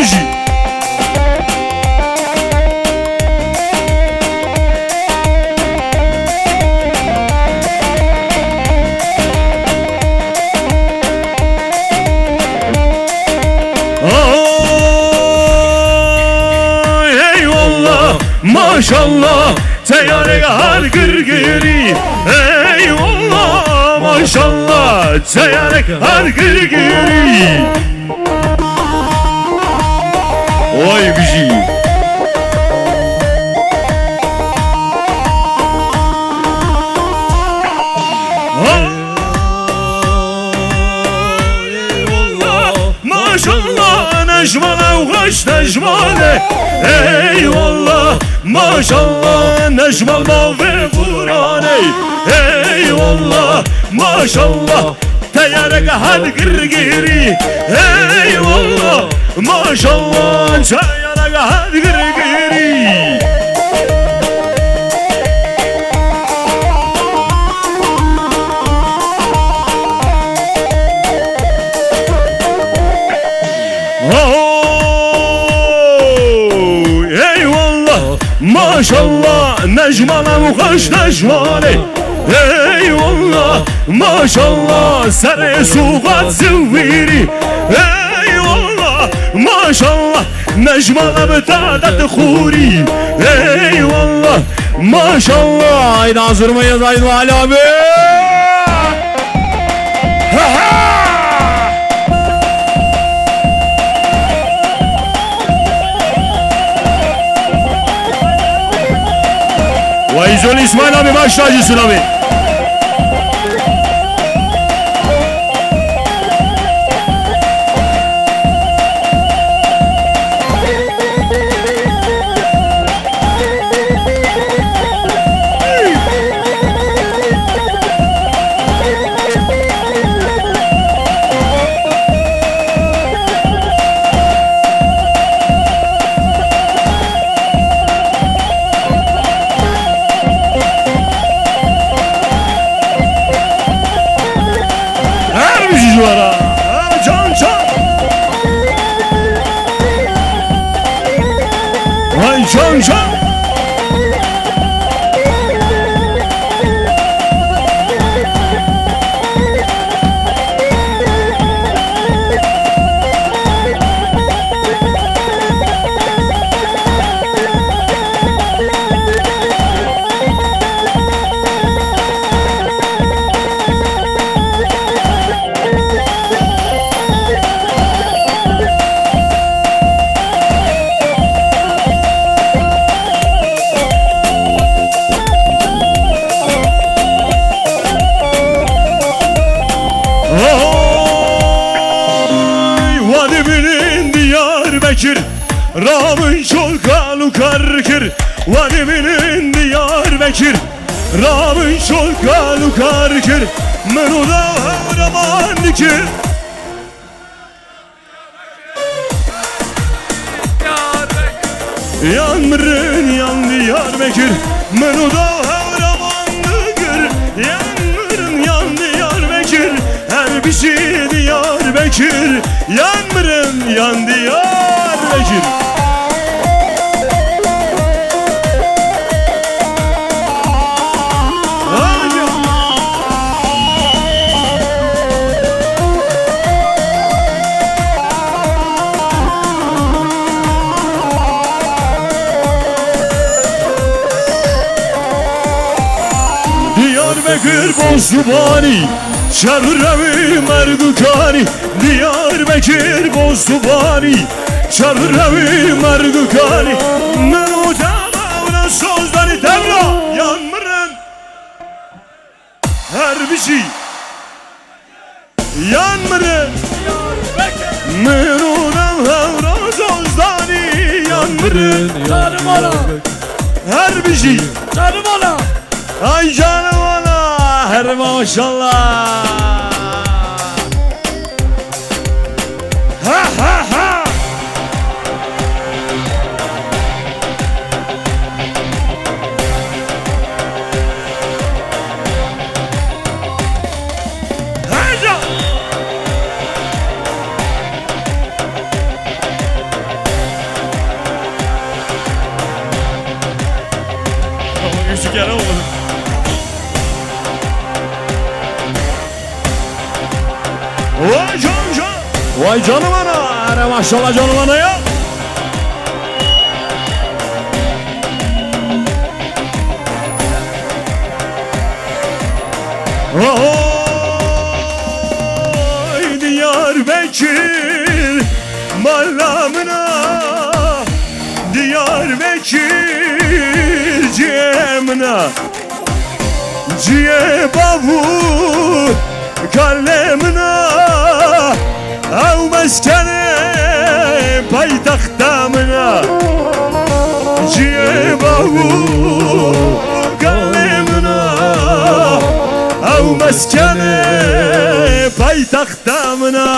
بجی Maşallah teyare har gırgırı eyvallah maşallah teyare har gırgırı oy bizi maşallah necmana uğraş necmane eyvallah maşallah necmal ve Kur'an eyvallah maşallah teyare hal gırgırı eyvallah maşallah teyare hal gırgırı maşallah necmana muhaş necmane eyvallah maşallah sere suğat ziviri eyvallah maşallah necmana betadet khuri eyvallah maşallah haydi hazır mıyız haydi Ali abi Vayizol İsmail abi baş tacısın abi. Can can Vay can can Ramın çok kalu karkır Vaniminin Diyarbakır Ramın çok kalu karkır Menu da havraman dikir Yanmırın yan Diyarbakır Menu da havraman dikir Yanmırın yan Diyarbakır Her bir şey Diyarbakır Yanmırın yan Diyarbakır Diyarbakır Boztubani Çarravi Merdukani Diyarbakır Boztubani Çarravi Merdukani Mevutama sözleri tevra Yanmırın her bir şey Yanmırın Mevutama sözleri Yanmırın her bir şey Canım ana Ay canım ana her maşallah Ha ha ha Vay canım ana. Hele maşallah canım ana ya. Oy Diyarbakır malamına, Diyarbakır cemna, ciye bavu kalemna, av meskene paytaxtamına, ciye bavu kalemna, av meskene paytaxtamına.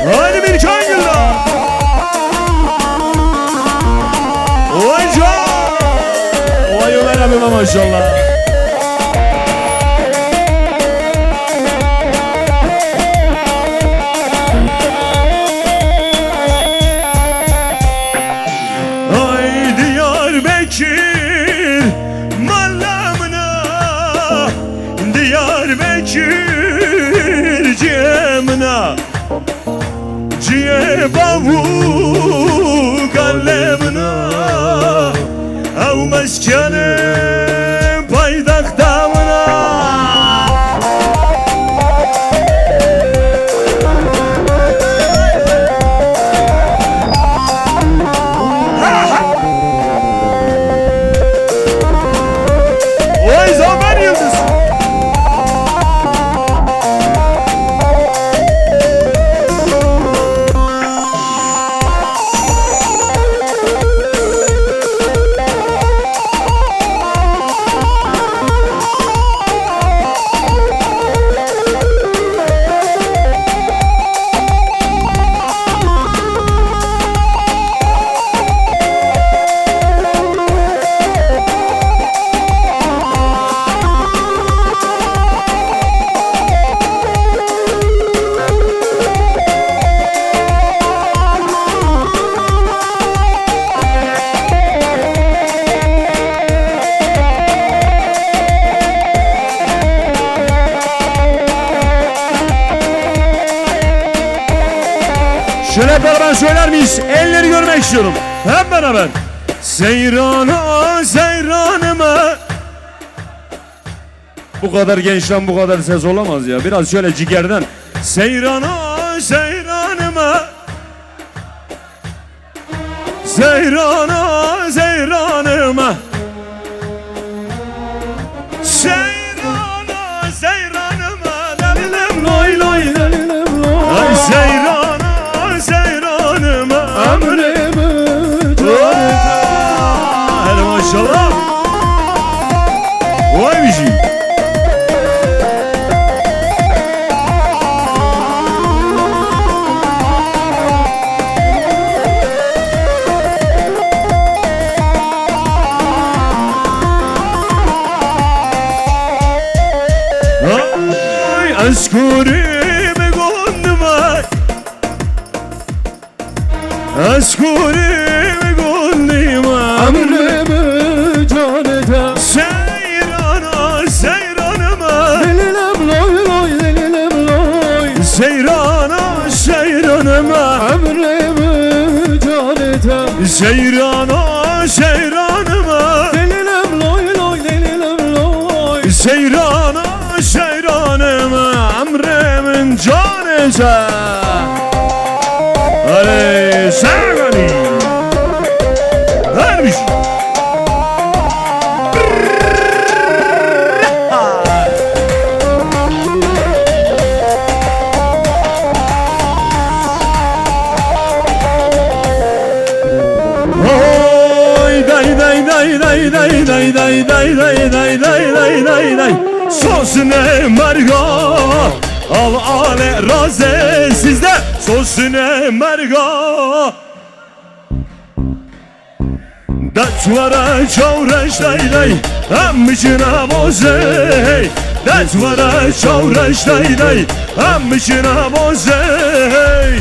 Hadi bir kangıla. Vay can. Vay Ömer abime maşallah. Ay Diyarbakır malamına, Diyarbakır cemna, ciye bavu kalemna, av meskene paytaxtamına. Oy Zafer Yıldız. Şöyle hep beraber söyler miyiz? Elleri görmek istiyorum. Hep beraber. Seyrana seyranıma. Bu kadar gençten bu kadar ses olamaz ya. Biraz şöyle cigerden. Seyrana seyranıma. Seyrana seyranıma. Seyrana seyranıma. Delilim loy loy delilim loy. Ay seyrana seyranıma. Ömrümü canıma. Hele maşallah. Vay bir şey. Askurimi gonduma, askurimi gonduma, ömrümü canıma. Seyrana seyranıma, delilim loy loy delilim loy. Seyrana seyranıma, ömrümü canıma. Seyrana seyranıma, delilim loy loy delilim loy. Seyrana seyranıma, ömrümün canıma. Hadi sevgili. Vermiş. Oy day day day day day day day day day day day day day day. Sosune merga al ale raze sizde. Sosune merga Daçvara çavraş day day ammışına bozey. Daçvara çavraş day day ammışına bozey.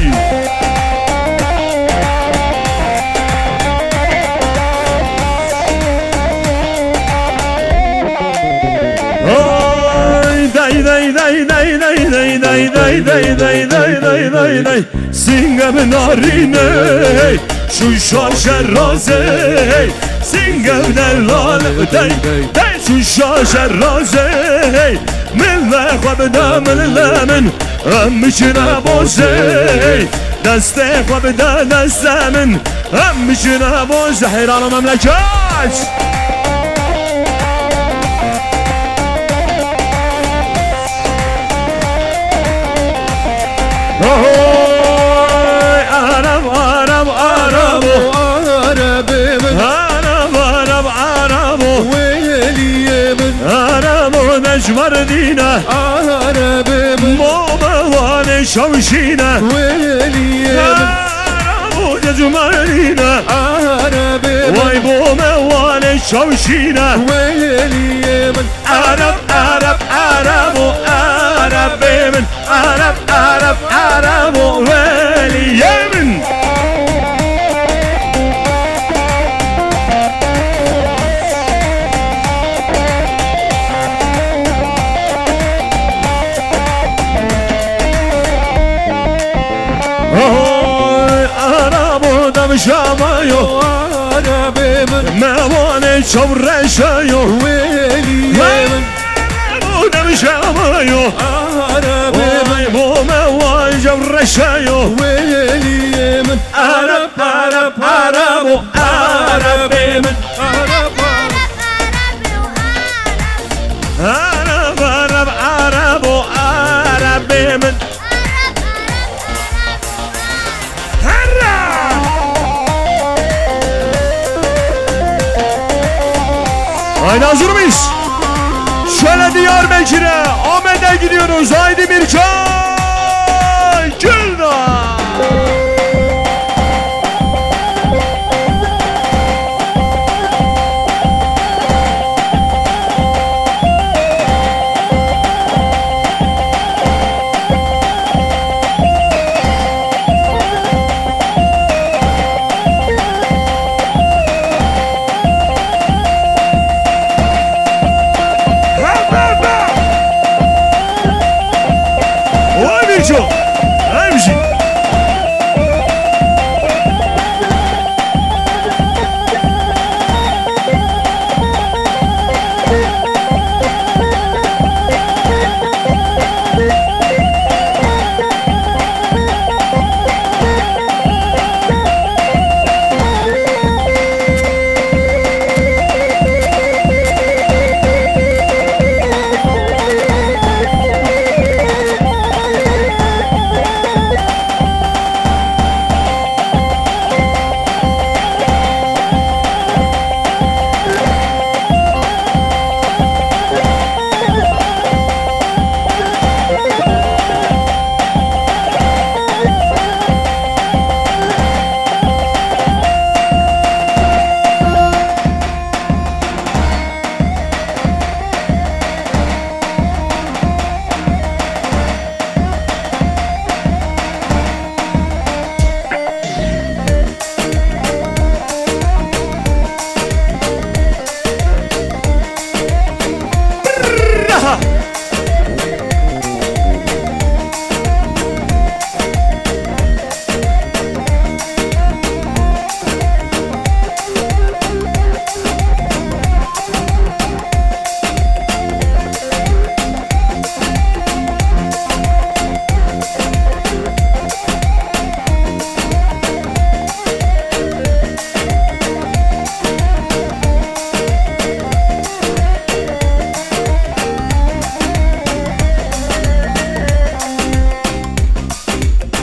Day day day day day day day day day day day day day day Singem narine şu şaşerraze Singem delal day day şu şaşerraze Mille khobda min امشنا بوزي دستي وبدا دستامن امشنا بوزي حيران مملكات عرب عرب عرب عرب عرب عرب عرب ويلي من عرب مجمر دينا عرب موضوع شوشينا ويلي عرب مجمرينا عرب ويبو موال شوشينا ويلي من عرب عرب عرب عرب من عرب عرب عرب ويلي من شامايو عربي من مواني شورشايو ويلي من مواني شامايو عربي من مواني شورشايو ويلي من عرب عرب عرب عربي من عرب عرب عرب عرب عربي من Haydi hazır mıyız? Şöyle Diyarbakır'a, Ahmet'e gidiyoruz. Haydi Mirçay Gülda.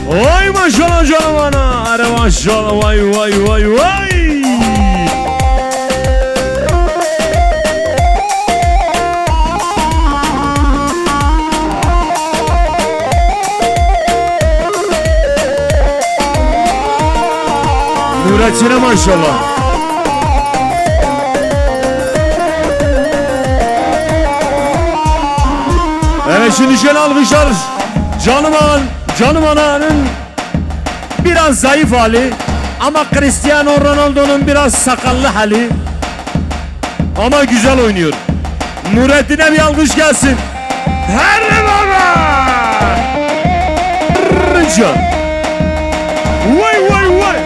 Vay maşallah canım ana. Are maşallah vay vay vay vay. Nurettin'e maşallah. Evet şimdi şöyle almışlar. Canım ananın biraz zayıf hali ama Cristiano Ronaldo'nun biraz sakallı hali ama güzel oynuyor. Nurettin'e bir alkış gelsin. Her baba! can. Vay vay vay.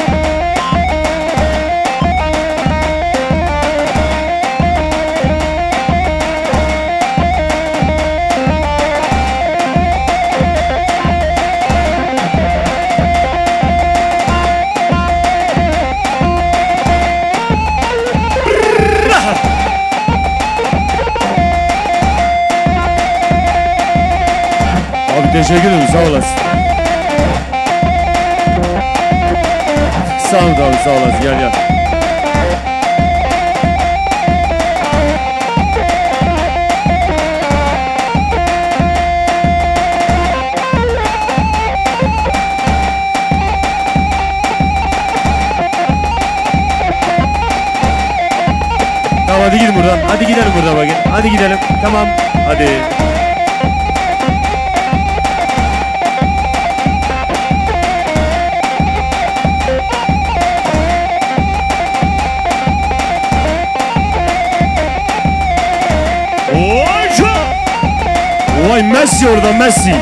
Abi teşekkür ederim, sağ olasın. Sağ ol abi, sağ olasın, gel gel. Tamam hadi gidin buradan, hadi gidelim buradan bakın. Hadi gidelim, tamam, hadi. Vay Messi orada, Messi.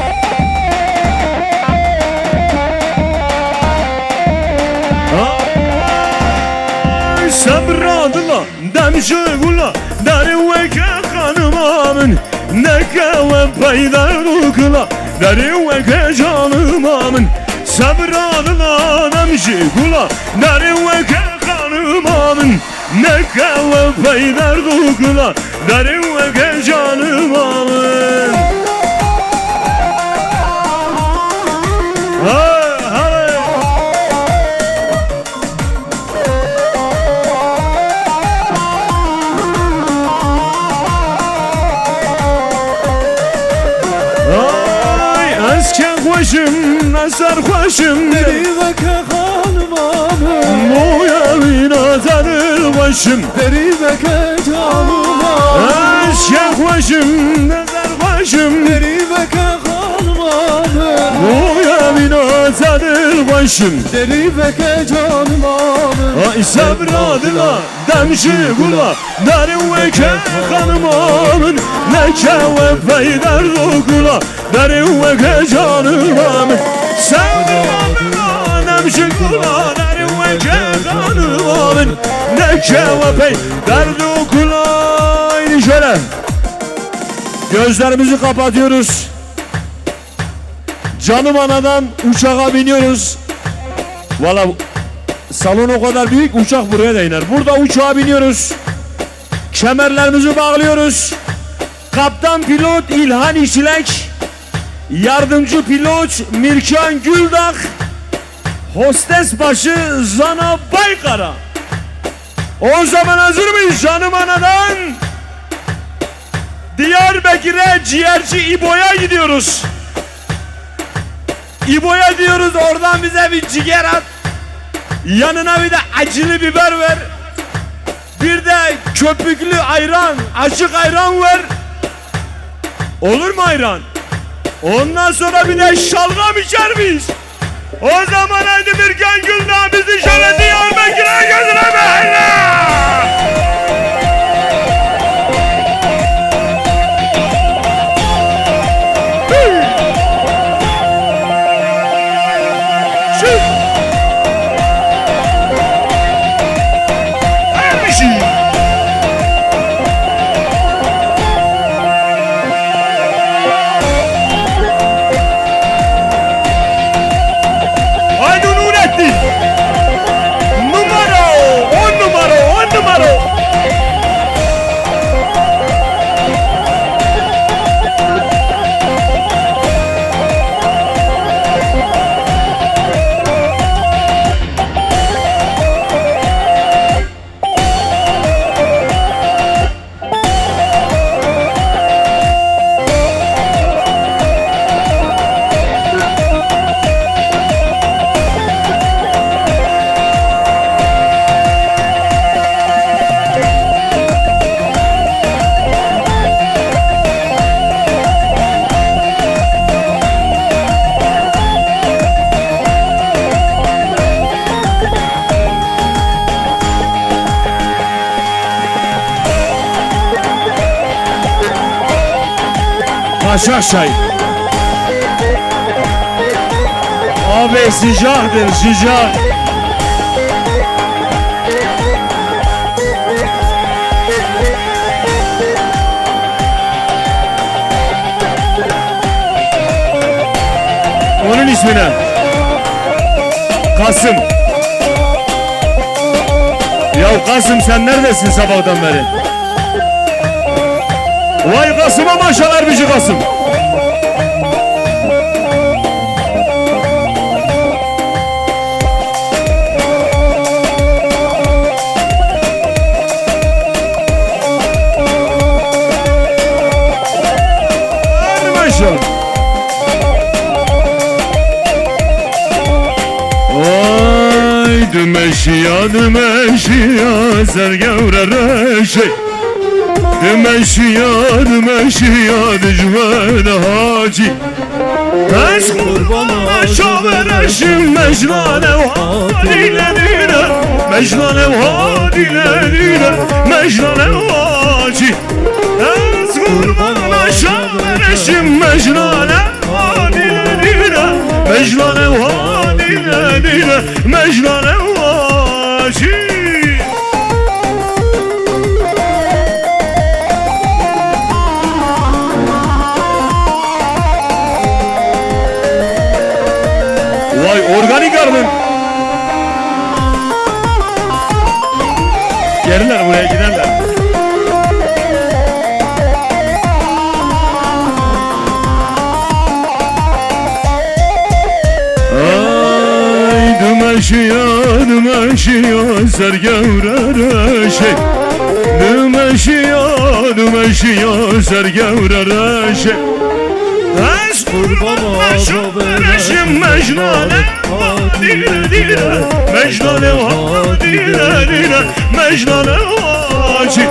Sabradla demşegula derveke hanımamın nekeve peydarukla derveke canımamın sabradla demşegula derveke hanımamın nekeve peydarukla derveke canımamın. خوشم نسر خوشم دریغه که خانمامه مویاوی نازدر باشم دریغه که جانمامه عشق خوشم نسر خوشم دریغه که خانمامه مویاوی نازدر باشم دریغه که جانمامه ay sabradla demşi gula derve ke hanımamın neke ve peyder dokula derve ke canımamın sabradla demşi gula derve ke hanımamın neke ve peyder dokula. Haydi şöyle gözlerimizi kapatıyoruz, canım anadan uçağa biniyoruz. Valla salon o kadar büyük, uçak buraya da iner. Burada uçağa biniyoruz. Kemerlerimizi bağlıyoruz. Kaptan pilot İlhan İşlek, yardımcı pilot Mirkan Güldağ, hostes başı Zana Baykara. O zaman hazır mıyız canım anadan? Diyarbakır'a ciğerci İbo'ya gidiyoruz. İbo'ya diyoruz, oradan bize bir ciğer at. Yanına bir de acılı biber ver. Bir de köpüklü ayran, açık ayran ver. Olur mu ayran? Ondan sonra bir de şalgam içer miyiz? O zaman haydi Mirkan Güldağ bizi şöyle Diyarbakır'a götüremeyle. Aşağı aşağı. Abi sıcaktır sıcak. Onun ismi ne? Kasım. Ya Kasım sen neredesin sabahtan beri? Vay Kasım'a maşalar bici Kasım. Hadi maşallah. Ay dümeşiya dümeşiya sergevre reşey. Dümeşiya dücvene hacı. Ez kurbana şavereşim meclane vadile dine. Meclane vadile dine. Meclane hacı. Ez kurbana şavereşim meclane vadile dine. Meclane vadile dine. Meclane hacı. Vay organik ardın. Gelirler buraya giderler. Ay dümeşiya sergevre şey. Dümeşiya sergevre şey. Ez kurbana şavereşim mecnane vadile dine. Mecnane vadile dine. Mecnane vadile.